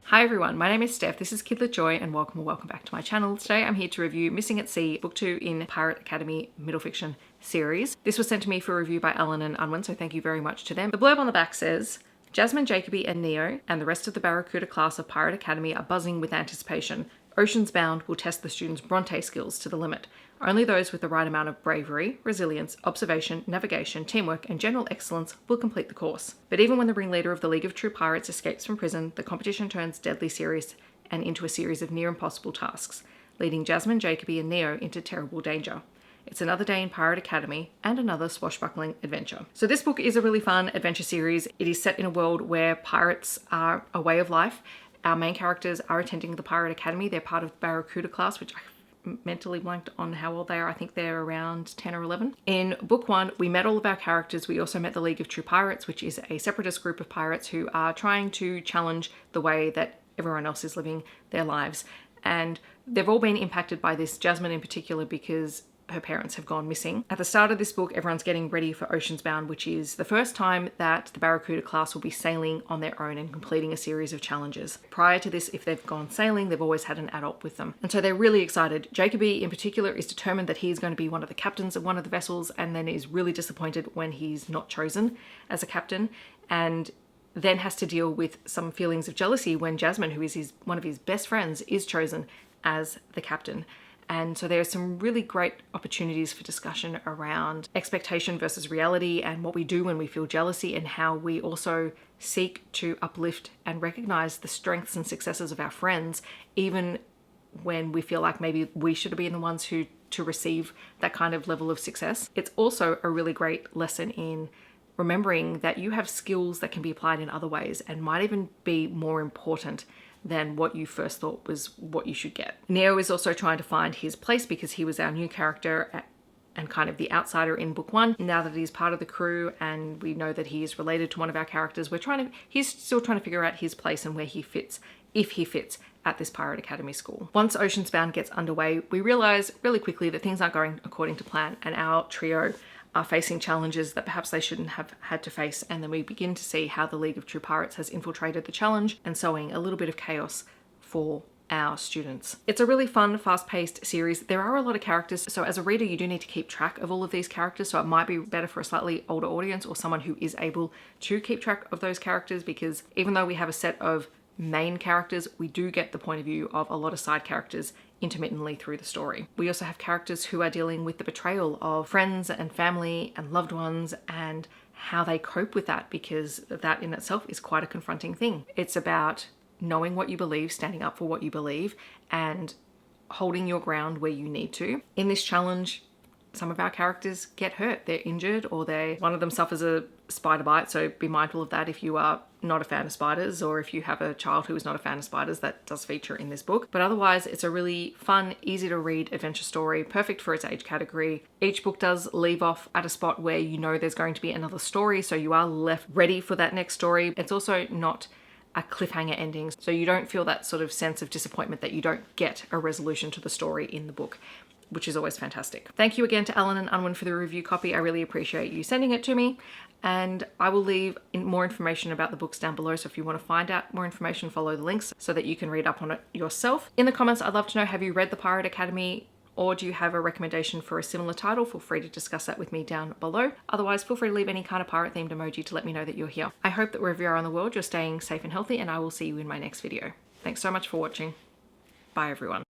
Hi everyone, my name is Steph, this is Kidlit Joy and welcome back to my channel. Today I'm here to review Missing at Sea, Book 2 in Pirate Academy Middle Fiction series. This was sent to me for review by Ellen and Unwin, so thank you very much to them. The blurb on the back says, Jasmine, Jacoby and Neo and the rest of the Barracuda class of Pirate Academy are buzzing with anticipation. Oceans Bound will test the students' BRONTE skills to the limit. Only those with the right amount of bravery, resilience, observation, navigation, teamwork, and general excellence will complete the course. But even when the ringleader of the League of True Pirates escapes from prison, the competition turns deadly serious and into a series of near impossible tasks, leading Jasmine, Jacoby, and Neo into terrible danger. It's another day in Pirate Academy and another swashbuckling adventure. So this book is a really fun adventure series. It is set in a world where pirates are a way of life. Our main characters are attending the Pirate Academy. They're part of the Barracuda class, which I mentally blanked on how old they are. I think they're around 10 or 11. In book 1, we met all of our characters. We also met the League of True Pirates, which is a separatist group of pirates who are trying to challenge the way that everyone else is living their lives. And they've all been impacted by this, Jasmine in particular, because her parents have gone missing. At the start of this book, everyone's getting ready for Oceans Bound, which is the first time that the Barracuda class will be sailing on their own and completing a series of challenges. Prior to this, if they've gone sailing, they've always had an adult with them. And so they're really excited. Jacoby in particular is determined that he's going to be one of the captains of one of the vessels, and then is really disappointed when he's not chosen as a captain, and then has to deal with some feelings of jealousy when Jasmine, who is one of his best friends, is chosen as the captain. And so there are some really great opportunities for discussion around expectation versus reality and what we do when we feel jealousy, and how we also seek to uplift and recognize the strengths and successes of our friends, even when we feel like maybe we should have been the ones to receive that kind of level of success. It's also a really great lesson in remembering that you have skills that can be applied in other ways and might even be more important than what you first thought was what you should get. Neo is also trying to find his place because he was our new character and kind of the outsider in book 1. Now that he's part of the crew and we know that he is related to one of our characters, he's still trying to figure out his place and where he fits, if he fits, at this Pirate Academy school. Once Oceans Bound gets underway, we realize really quickly that things aren't going according to plan, and our trio are facing challenges that perhaps they shouldn't have had to face, and then we begin to see how the League of True Pirates has infiltrated the challenge and sowing a little bit of chaos for our students. It's a really fun, fast-paced series. There are a lot of characters, so as a reader you do need to keep track of all of these characters, so it might be better for a slightly older audience or someone who is able to keep track of those characters, because even though we have a set of main characters, we do get the point of view of a lot of side characters intermittently through the story. We also have characters who are dealing with the betrayal of friends and family and loved ones, and how they cope with that, because that in itself is quite a confronting thing. It's about knowing what you believe, standing up for what you believe, and holding your ground where you need to. In this challenge, some of our characters get hurt. They're injured, or one of them suffers a spider bite, so be mindful of that if you are not a fan of spiders, or if you have a child who is not a fan of spiders. That does feature in this book. But otherwise, it's a really fun, easy to read adventure story, perfect for its age category. Each book does leave off at a spot where you know there's going to be another story, so you are left ready for that next story. It's also not a cliffhanger ending, so you don't feel that sort of sense of disappointment that you don't get a resolution to the story in the book, which is always fantastic. Thank you again to Ellen and Unwin for the review copy. I really appreciate you sending it to me, and I will leave more information about the books down below, so if you want to find out more information, follow the links so that you can read up on it yourself. In the comments, I'd love to know, have you read the Pirate Academy, or do you have a recommendation for a similar title? Feel free to discuss that with me down below. Otherwise, feel free to leave any kind of pirate themed emoji to let me know that you're here. I hope that wherever you are in the world, you're staying safe and healthy, and I will see you in my next video. Thanks so much for watching. Bye everyone.